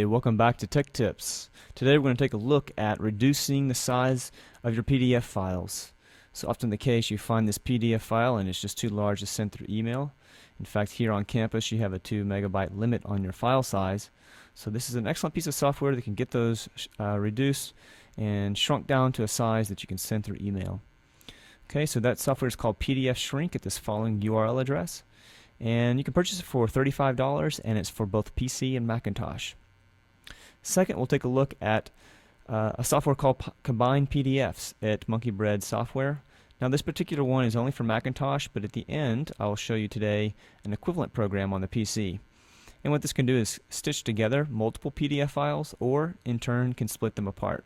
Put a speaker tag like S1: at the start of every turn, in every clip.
S1: welcome back to Tech Tips. Today we're going to take a look at reducing the size of your PDF files. So often the case you find this PDF file and it's just too large to send through email. In fact, here on campus you have a 2 megabyte limit on your file size. So this is an excellent piece of software that can get those reduced and shrunk down to a size that you can send through email. Okay, so that software is called PDF Shrink at this following URL address. And you can purchase it for $35, and it's for both PC and Macintosh. Second, we'll take a look at a software called Combine PDFs at Monkey Bread Software. Now this particular one is only for Macintosh, but at the end I'll show you today an equivalent program on the PC. And what this can do is stitch together multiple PDF files, or in turn can split them apart.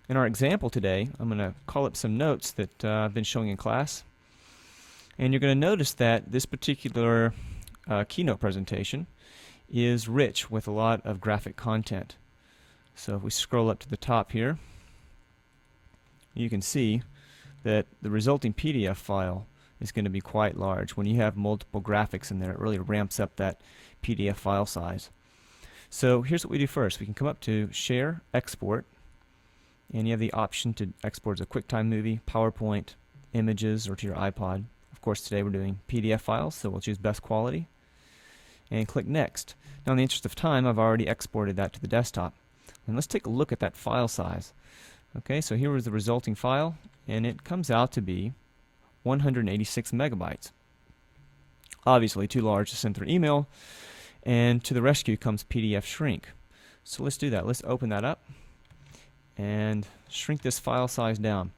S1: In our example today, I'm going to call up some notes that I've been showing in class. And you're going to notice that this particular keynote presentation is rich with a lot of graphic content. So if we scroll up to the top here, you can see that the resulting PDF file is going to be quite large. When you have multiple graphics in there, it really ramps up that PDF file size. So here's what we do first. We can come up to Share, Export, and you have the option to export as a QuickTime movie, PowerPoint, images, or to your iPod. Of course, today we're doing PDF files, so we'll choose best quality and click Next. Now in the interest of time, I've already exported that to the desktop. And let's take a look at that file size. Okay, so here is the resulting file, and it comes out to be 186 megabytes. Obviously too large to send through email, and to the rescue comes PDF Shrink. So let's do that. Let's open that up and shrink this file size down.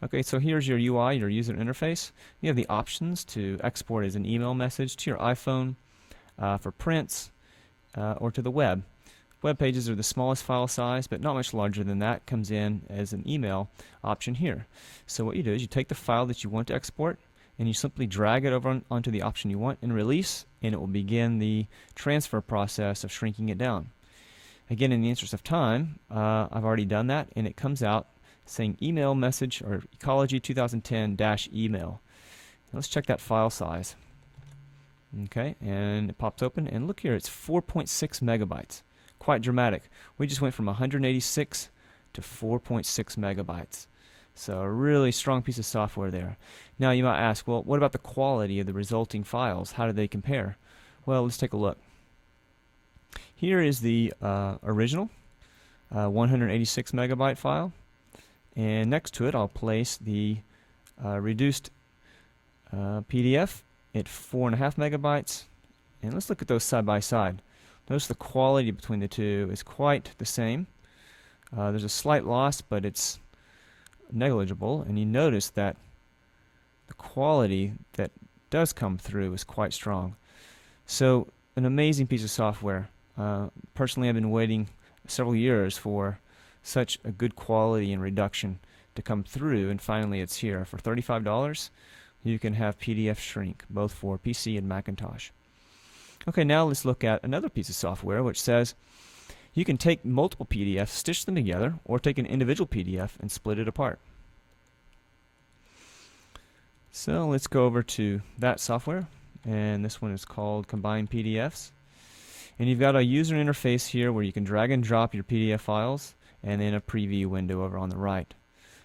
S1: Okay, so here's your UI, your user interface. You have the options to export as an email message to your iPhone, for prints, or to the web. Web pages are the smallest file size, but not much larger than that. Comes in as an email option here. So what you do is you take the file that you want to export and you simply drag it over onto the option you want and release, and it will begin the transfer process of shrinking it down. Again, in the interest of time, I've already done that, and it comes out saying email message or ecology 2010-email. Let's check that file size. Okay, and it pops open, and look here, it's 4.6 megabytes. Quite dramatic. We just went from 186 to 4.6 megabytes. So a really strong piece of software there. Now you might ask, well, what about the quality of the resulting files? How do they compare? Well, let's take a look. Here is the original 186 megabyte file. And next to it, I'll place the reduced PDF at 4.5 megabytes. And let's look at those side by side. Notice the quality between the two is quite the same. There's a slight loss, but it's negligible. And you notice that the quality that does come through is quite strong. So an amazing piece of software. Personally, I've been waiting several years for such a good quality and reduction to come through, and finally it's here. For $35 you can have PDF Shrink, both for PC and Macintosh. Okay, now let's look at another piece of software which says you can take multiple PDFs, stitch them together, or take an individual PDF and split it apart. So let's go over to that software, and this one is called Combine PDFs. And you've got a user interface here where you can drag and drop your PDF files, and then a preview window over on the right.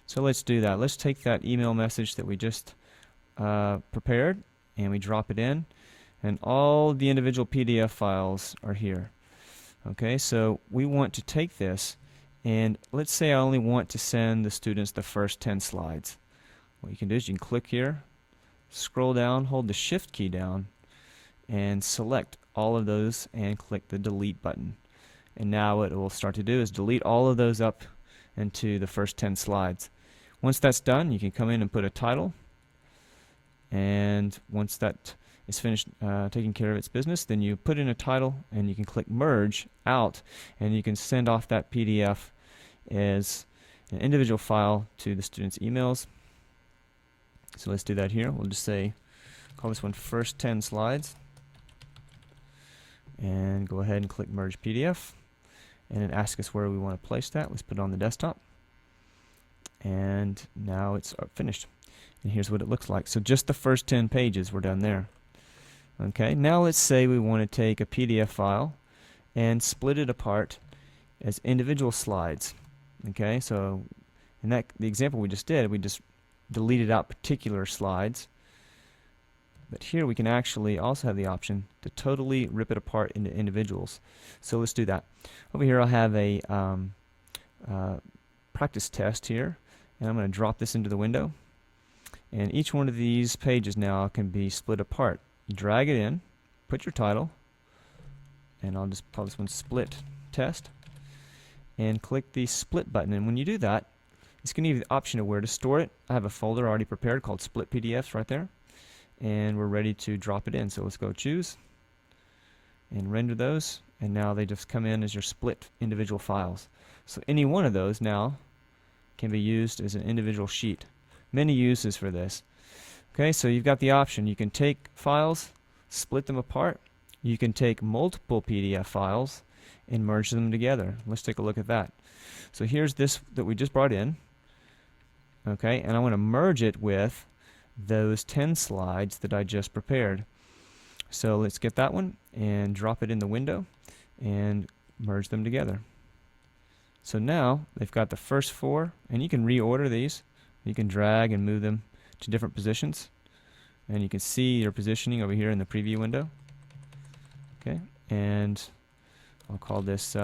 S1: So let's do that. Let's take that email message that we just prepared, and we drop it in, and all the individual PDF files are here. Okay, so we want to take this, and let's say I only want to send the students the first 10 slides. What you can do is you can click here, scroll down, hold the Shift key down, and select all of those and click the delete button. And now what it will start to do is delete all of those up into the first 10 slides. Once that's done, you can come in and put a title, and once that is finished taking care of its business, then you put in a title and you can click merge out, and you can send off that PDF as an individual file to the students' emails. So let's do that here. We'll just say, call this one first 10 slides, and go ahead and click merge PDF, and it asks us where we want to place that. Let's put it on the desktop, and now it's finished. And here's what it looks like. So just the first 10 pages were done there. Okay, now let's say we want to take a PDF file and split it apart as individual slides. Okay, so in the example we just did, we just deleted out particular slides. But here we can actually also have the option to totally rip it apart into individuals. So let's do that. Over here I'll have a practice test here, and I'm going to drop this into the window. And each one of these pages now can be split apart. You drag it in, put your title, and I'll just call this one Split Test, and click the Split button. And when you do that, it's going to give you the option of where to store it. I have a folder already prepared called Split PDFs right there, and we're ready to drop it in. So let's go Choose and render those, and now they just come in as your split individual files. So any one of those now can be used as an individual sheet. Many uses for this. Okay, so you've got the option. You can take files, split them apart. You can take multiple PDF files and merge them together. Let's take a look at that. So here's this that we just brought in. Okay, and I want to merge it with those 10 slides that I just prepared. So let's get that one and drop it in the window and merge them together. So now they've got the first 4, and you can reorder these. You can drag and move them to different positions, and you can see your positioning over here in the preview window. Okay, and I'll call this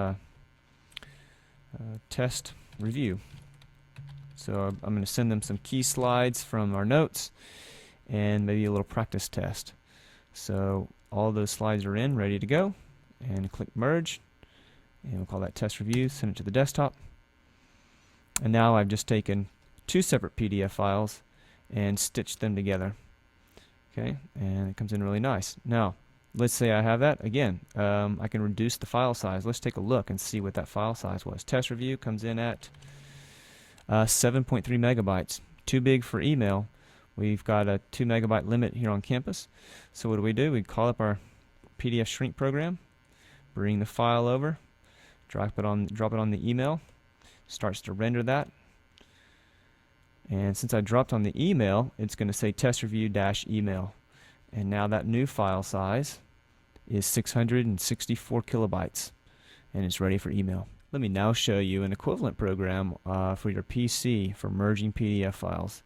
S1: test review. So I'm going to send them some key slides from our notes and maybe a little practice test. So all those slides are in, ready to go, and click merge, and we'll call that test review, send it to the desktop. And now I've just taken 2 separate PDF files and stitched them together. Okay, and it comes in really nice. Now let's say I have that again. I can reduce the file size. Let's take a look and see what that file size was. Test review comes in at 7.3 megabytes. Too big for email. We've got a 2 megabyte limit here on campus. So what do? We call up our PDF shrink program, bring the file over, drop it on the email, starts to render that. And since I dropped on the email, it's going to say test review-email. And now that new file size is 664 kilobytes, and it's ready for email. Let me now show you an equivalent program for your PC for merging PDF files.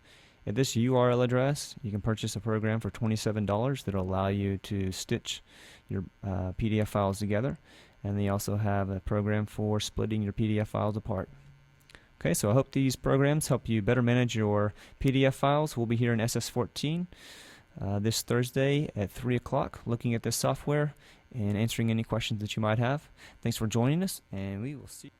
S1: At this URL address, you can purchase a program for $27 that will allow you to stitch your PDF files together. And they also have a program for splitting your PDF files apart. Okay, so I hope these programs help you better manage your PDF files. We'll be here in SS14 this Thursday at 3 o'clock looking at this software and answering any questions that you might have. Thanks for joining us, and we will see you.